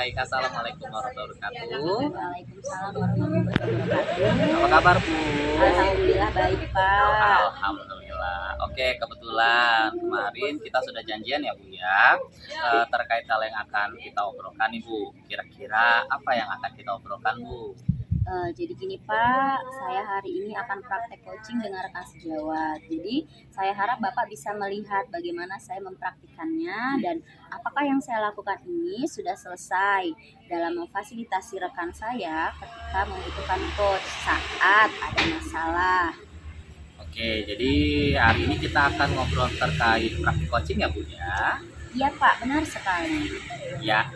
baik. Assalamualaikum warahmatullahi wabarakatuh. Waalaikumsalam warahmatullahi wabarakatuh. Apa kabar, Bu? Alhamdulillah baik, Pak. Alhamdulillah. Oke, kebetulan kemarin kita sudah janjian ya, Bu ya, terkait hal yang akan kita obrolkan nih, Bu. Kira-kira apa yang akan kita obrolkan, Bu? Jadi gini Pak, saya hari ini akan praktek coaching dengan rekan sejawat. Jadi saya harap Bapak bisa melihat bagaimana saya mempraktikannya dan apakah yang saya lakukan ini sudah selesai dalam memfasilitasi rekan saya ketika membutuhkan coach saat ada masalah. Oke, jadi hari ini kita akan ngobrol terkait praktik coaching ya, Bu ya. Iya Pak, benar sekali. Ya,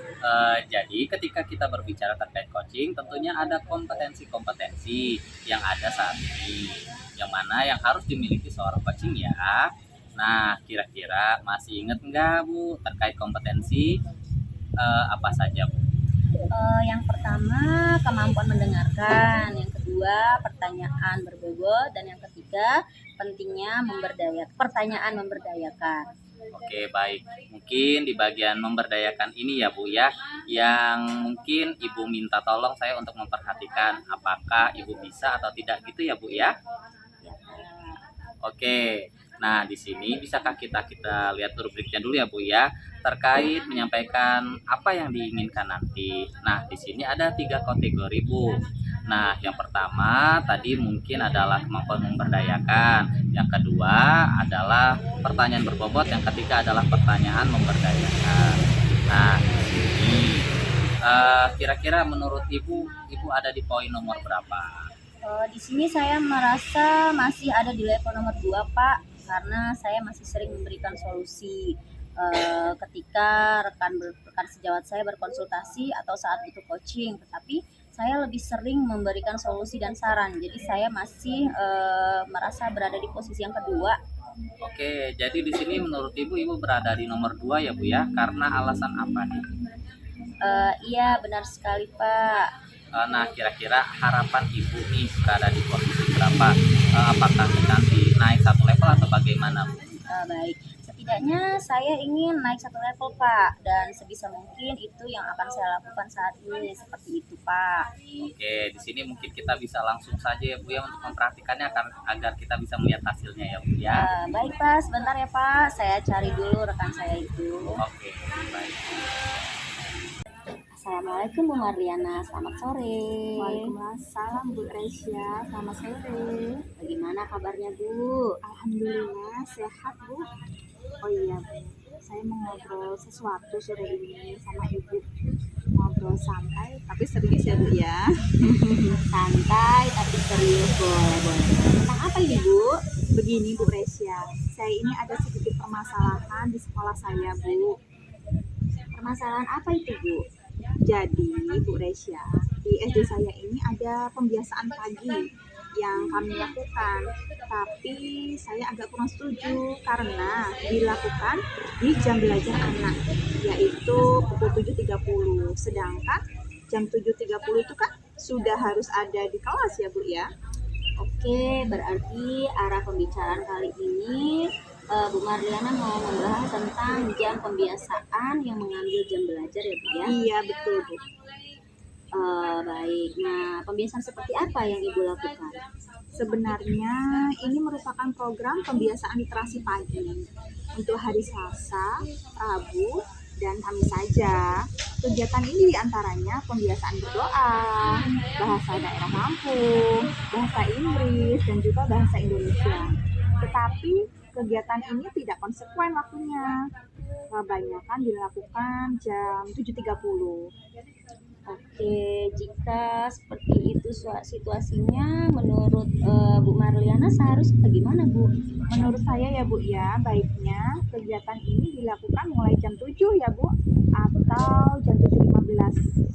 jadi ketika kita berbicara terkait coaching, tentunya ada kompetensi-kompetensi yang ada saat ini, yang mana yang harus dimiliki seorang coaching ya. Nah, kira-kira masih ingat nggak, Bu, terkait kompetensi apa saja, Bu? Yang pertama kemampuan mendengarkan, yang kedua pertanyaan berbobot, dan yang ketiga pentingnya pertanyaan memberdayakan. Oke, baik. Mungkin di bagian memberdayakan ini ya, Bu ya, yang mungkin Ibu minta tolong saya untuk memperhatikan apakah Ibu bisa atau tidak gitu ya, Bu ya. Ya, Oke. Nah, di sini bisakah kita lihat rubriknya dulu ya, Bu ya, terkait menyampaikan apa yang diinginkan nanti. Nah, di sini ada 3 kategori, Bu. Nah, yang pertama tadi mungkin adalah kemampuan memberdayakan. Yang kedua adalah pertanyaan berbobot, yang ketiga adalah pertanyaan memberdayakan. Nah, di sini kira-kira menurut Ibu ada di poin nomor berapa? Di sini saya merasa masih ada di level nomor 2 Pak, karena saya masih sering memberikan solusi ketika rekan sejawat saya berkonsultasi atau saat itu coaching, tetapi saya lebih sering memberikan solusi dan saran. Jadi saya masih merasa berada di posisi yang kedua. Oke, jadi di sini menurut Ibu berada di nomor 2 ya, Bu ya, karena alasan apa nih? Iya benar sekali Pak. Nah, kira-kira harapan Ibu nih berada di posisi berapa? Apakah nanti naik satu level atau bagaimana, Bu? Baik, setidaknya saya ingin naik satu level Pak, dan sebisa mungkin itu yang akan saya lakukan saat ini, seperti itu Pak. Oke, di sini mungkin kita bisa langsung saja ya, Bu ya, untuk mempraktikannya agar kita bisa melihat hasilnya ya, Bu ya. Baik Pak, sebentar ya Pak, saya cari dulu rekan saya itu. Oke, baik. Assalamualaikum Bu Marliana, selamat sore. Waalaikumsalam Bu Resya, selamat sore. Bagaimana kabarnya Bu? Alhamdulillah sehat Bu. Oh iya Bu, saya mau ngobrol sesuatu sore ini sama Ibu. Ngobrol santai tapi serius ya Bu ya. Santai tapi serius, boleh. Tentang apa ini Bu? Begini Bu Resya, saya ini ada sedikit permasalahan di sekolah saya Bu. Permasalahan apa itu Bu? Jadi Bu Resya, di SD saya ini ada pembiasaan pagi yang kami lakukan, tapi saya agak kurang setuju karena dilakukan di jam belajar anak, yaitu pukul 7.30, sedangkan jam 7.30 itu kan sudah harus ada di kelas ya Bu ya. Oke, berarti arah pembicaraan kali ini Bu Marliana mau membahas tentang jam pembiasaan yang mengambil jam belajar ya Bu ya? Iya betul Bu. Baik, nah pembiasaan seperti apa yang Ibu lakukan? Sebenarnya ini merupakan program pembiasaan literasi pagi untuk hari Selasa, Rabu, dan Kamis saja. Kegiatan ini diantaranya pembiasaan berdoa, bahasa daerah Lampung, bahasa Inggris, dan juga bahasa Indonesia. Tetapi kegiatan ini tidak konsekuen waktunya. Kebanyakan dilakukan jam 7.30. Oke, jika seperti itu situasinya, menurut Bu Marliana seharusnya bagaimana Bu? Menurut saya ya Bu ya, baiknya kegiatan ini dilakukan mulai jam 7 ya Bu, atau jam 7.15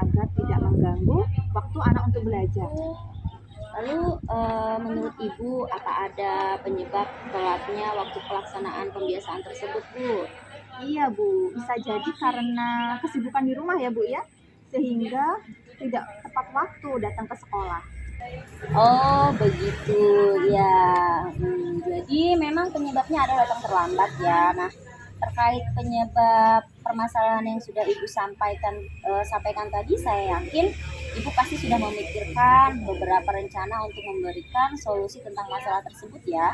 agar tidak mengganggu waktu anak untuk belajar. Lalu menurut Ibu apa ada penyebab telatnya waktu pelaksanaan pembiasaan tersebut Bu? Iya Bu, bisa jadi karena kesibukan di rumah ya Bu ya, sehingga tidak tepat waktu datang ke sekolah. Oh begitu ya. Jadi memang penyebabnya adalah datang terlambat ya. Nah, Terkait penyebab permasalahan yang sudah Ibu sampaikan tadi, saya yakin Ibu pasti sudah memikirkan beberapa rencana untuk memberikan solusi tentang masalah tersebut ya.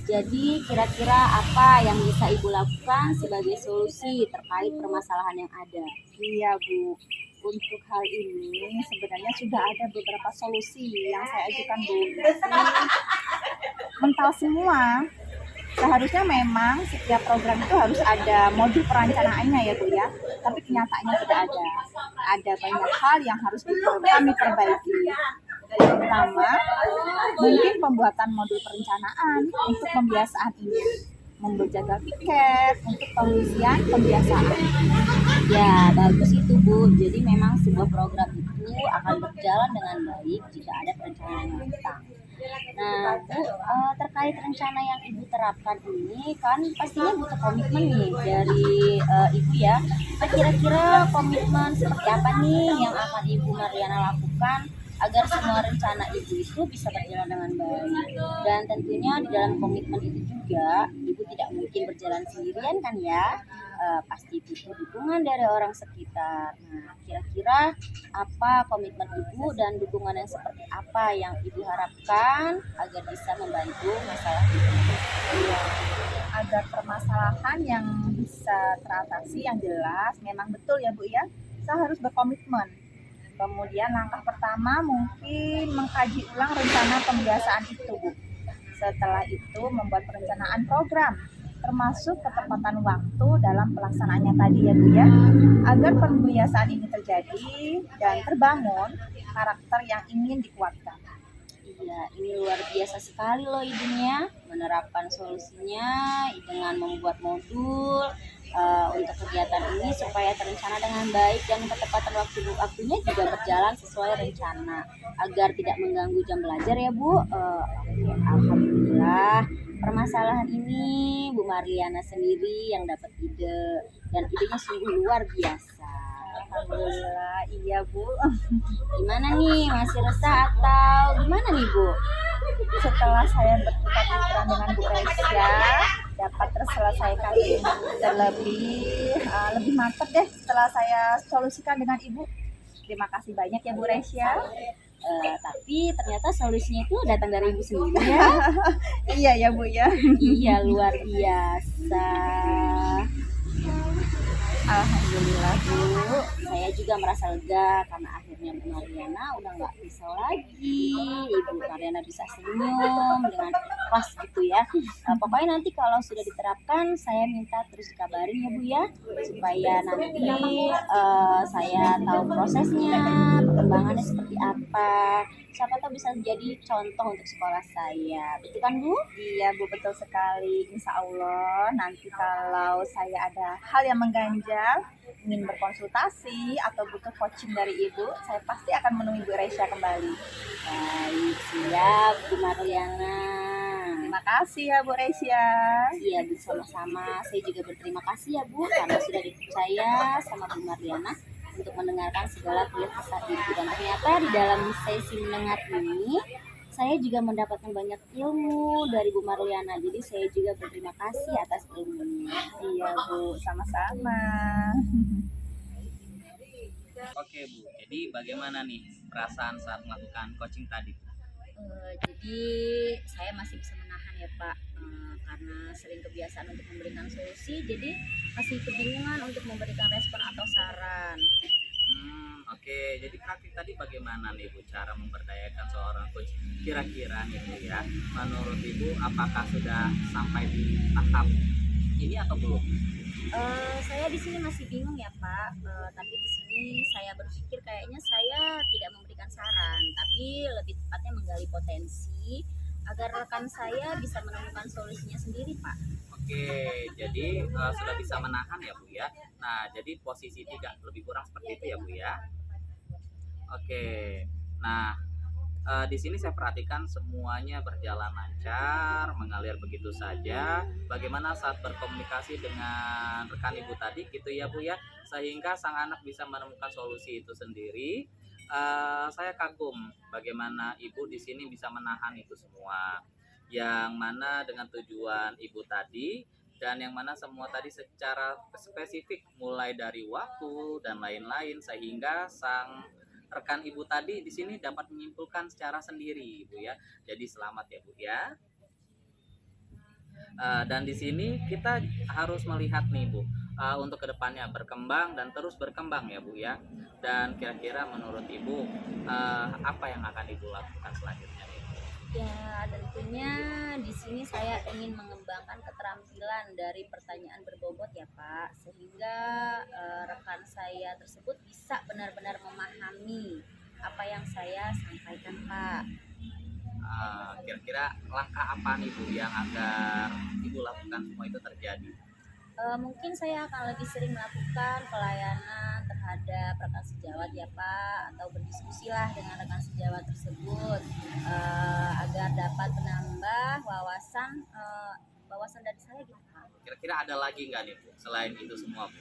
Jadi kira-kira apa yang bisa Ibu lakukan sebagai solusi terkait permasalahan yang ada? Iya Bu, untuk hal ini sebenarnya sudah ada beberapa solusi yang saya ajukan Bu. Mental semua. Seharusnya memang setiap program itu harus ada modul perencanaannya ya Bu ya. Tapi kenyataannya tidak ada. Ada banyak hal yang harus kami perbaiki. Yang pertama, mungkin pembuatan modul perencanaan untuk pembiasaan ini. Membuat jadwal piket untuk pengisian pembiasaan. Ya, bagus itu Bu. Jadi memang sebuah program itu akan berjalan dengan baik jika ada perencanaan yang matang. Nah, Bu, terkait rencana yang Ibu terapkan ini kan pastinya butuh komitmen nih dari Ibu ya. Nah, kira-kira komitmen seperti apa nih yang akan Ibu Mariana lakukan agar semua rencana Ibu itu bisa berjalan dengan baik. Dan tentunya di dalam komitmen itu juga Ibu tidak mungkin berjalan sendirian kan ya. Pasti butuh dukungan dari orang sekitar. Nah, kira-kira apa komitmen Ibu dan dukungan yang seperti apa yang Ibu harapkan agar bisa membantu masalah Ibu? Iya, agar permasalahan yang bisa teratasi yang jelas, memang betul ya Bu ya, saya harus berkomitmen. Kemudian langkah pertama mungkin mengkaji ulang rencana pembiasaan itu Bu. Setelah itu membuat perencanaan program, termasuk ketepatan waktu dalam pelaksanaannya tadi ya Bu ya, agar pembiasaan ini terjadi dan terbangun karakter yang ingin dikuatkan. Iya, ini luar biasa sekali loh ibunya menerapkan solusinya dengan membuat modul untuk kegiatan ini supaya terencana dengan baik dan ketepatan waktunya juga berjalan sesuai rencana agar tidak mengganggu jam belajar ya Bu. Oke, alhamdulillah permasalahan ini Bu Mariana sendiri yang dapat ide dan idenya sungguh luar biasa. Alhamdulillah, iya Bu. Gimana nih, masih resah atau gimana nih Bu? Setelah saya bertukar pikiran dengan Bu Resya, dapat terselesaikan lebih mantap deh setelah saya solusikan dengan Ibu. Terima kasih banyak ya Bu Resya. Tapi ternyata solusinya itu datang dari Ibu sendiri ya. Iya ya Bu ya. Iya, luar biasa. Alhamdulillah Bu, saya juga merasa lega karena akhirnya Bu Mariana udah nggak risau lagi. Ibu Mariana bisa senyum dengan ikhlas gitu ya. Pokoknya nanti kalau sudah diterapkan, saya minta terus dikabarin ya Bu ya, supaya nanti saya tahu prosesnya, perkembangannya seperti apa. Siapa tahu bisa jadi contoh untuk sekolah saya. Betul kan Bu? Iya Bu, betul sekali. Insya Allah nanti kalau saya ada hal yang mengganjal, ingin berkonsultasi atau butuh coaching dari Ibu, saya pasti akan menemui Bu Resya kembali. Baik, siap Bu Mariana. Terima kasih ya Bu Resya. Iya Bu, sama-sama. Saya juga berterima kasih ya Bu karena sudah dipercaya sama Bu Mariana untuk mendengarkan segala keluh kesah Ibu. Dan ternyata di dalam sesi mendengar ini saya juga mendapatkan banyak ilmu dari Bu Mariana. Jadi saya juga berterima kasih atas ilmunya. Iya Bu, sama-sama. Oke Bu, jadi bagaimana nih perasaan saat melakukan coaching tadi? Jadi saya masih bisa menahan ya Pak, karena sering kebiasaan untuk memberikan solusi, jadi masih kebingungan untuk memberikan respon atau saran. Oke, jadi praktik tadi bagaimana nih Bu cara memberdayakan seorang coach? Kira-kira nih Bu ya, menurut Ibu apakah sudah sampai di tahap ini atau belum? Saya di sini masih bingung ya Pak, tapi di sini saya berpikir kayaknya saya tidak memberikan saran, tapi lebih tepatnya menggali potensi agar rekan saya bisa menemukan solusinya sendiri Pak. Oke, jadi sudah bisa menahan ya Bu ya. Nah, jadi posisi tidak lebih kurang seperti itu ya Bu ya. Oke, nah di sini saya perhatikan semuanya berjalan lancar, mengalir begitu saja. Bagaimana saat berkomunikasi dengan rekan Ibu tadi gitu ya Bu ya, sehingga sang anak bisa menemukan solusi itu sendiri. Saya kagum bagaimana Ibu di sini bisa menahan itu semua. Yang mana dengan tujuan Ibu tadi dan yang mana semua tadi secara spesifik mulai dari waktu dan lain-lain, sehingga sang rekan ibu tadi di sini dapat menyimpulkan secara sendiri ibu ya. Jadi selamat ya bu ya. Dan di sini kita harus melihat nih bu, untuk kedepannya berkembang dan terus berkembang ya bu ya. Dan kira-kira menurut ibu apa yang akan ibu lakukan selanjutnya nih? Ya, tentunya di sini saya ingin mengembangkan keterampilan dari pertanyaan berbobot ya Pak, sehingga rekan saya tersebut bisa benar-benar memahami apa yang saya sampaikan Pak. Kira-kira langkah apa nih bu yang agar ibu lakukan semua itu terjadi? Mungkin saya akan lebih sering melakukan pelayanan terhadap rekan sejawat ya Pak, atau berdiskusi lah dengan rekan sejawat tersebut agar dapat menambah wawasan dari saya gitu Pak. Kira-kira ada lagi nggak nih bu selain itu semua bu?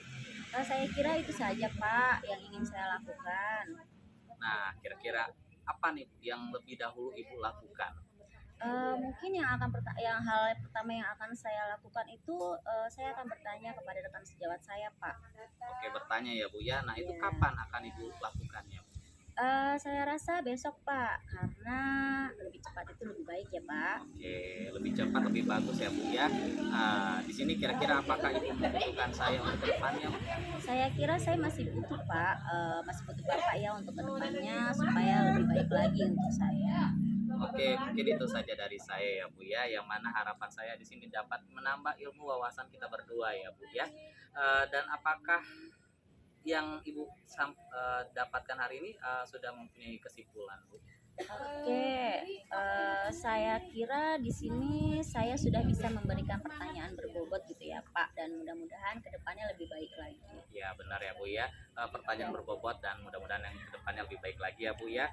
Saya kira itu saja Pak yang ingin saya lakukan. Nah, kira-kira apa nih Bu yang lebih dahulu ibu lakukan? Mungkin yang hal pertama yang akan saya lakukan itu saya akan bertanya kepada rekan sejawat saya Pak. Oke, bertanya ya Bu ya. Nah, itu Ya. kapan akan ibu lakukannya Bu? Saya rasa besok Pak, karena lebih cepat itu lebih baik ya Pak. Oke, lebih cepat lebih bagus ya Bu ya. Di sini kira-kira apakah ibu membutuhkan saya untuk kedepannya Bu? Saya kira saya masih butuh Pak, masih butuh Bapak ya untuk kedepannya supaya lebih baik lagi untuk saya. Oke, mungkin itu saja dari saya ya Bu ya. Yang mana harapan saya di sini dapat menambah ilmu wawasan kita berdua ya Bu ya. Dan apakah yang ibu dapatkan hari ini sudah mempunyai kesimpulan Bu? Oke, saya kira di sini saya sudah bisa memberikan pertanyaan berbobot gitu ya Pak, dan mudah-mudahan kedepannya lebih baik lagi. Ya benar ya Bu ya. Pertanyaan berbobot dan mudah-mudahan yang kedepannya lebih baik lagi ya Bu ya.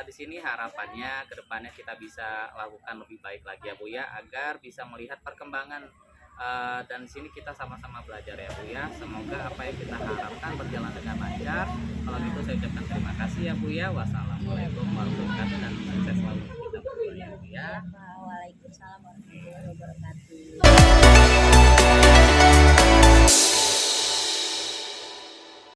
Di sini harapannya kedepannya kita bisa lakukan lebih baik lagi ya Bu ya, agar bisa melihat perkembangan. Dan di sini kita sama-sama belajar ya Bu ya. Semoga apa yang kita harapkan berjalan dengan lancar. Kalau gitu saya ucapkan terima kasih ya Bu ya. Wassalamualaikum warahmatullahi wabarakatuh dan sukses selalu untuk kita berdua ya Bu ya. Waalaikumsalam warahmatullahi wabarakatuh.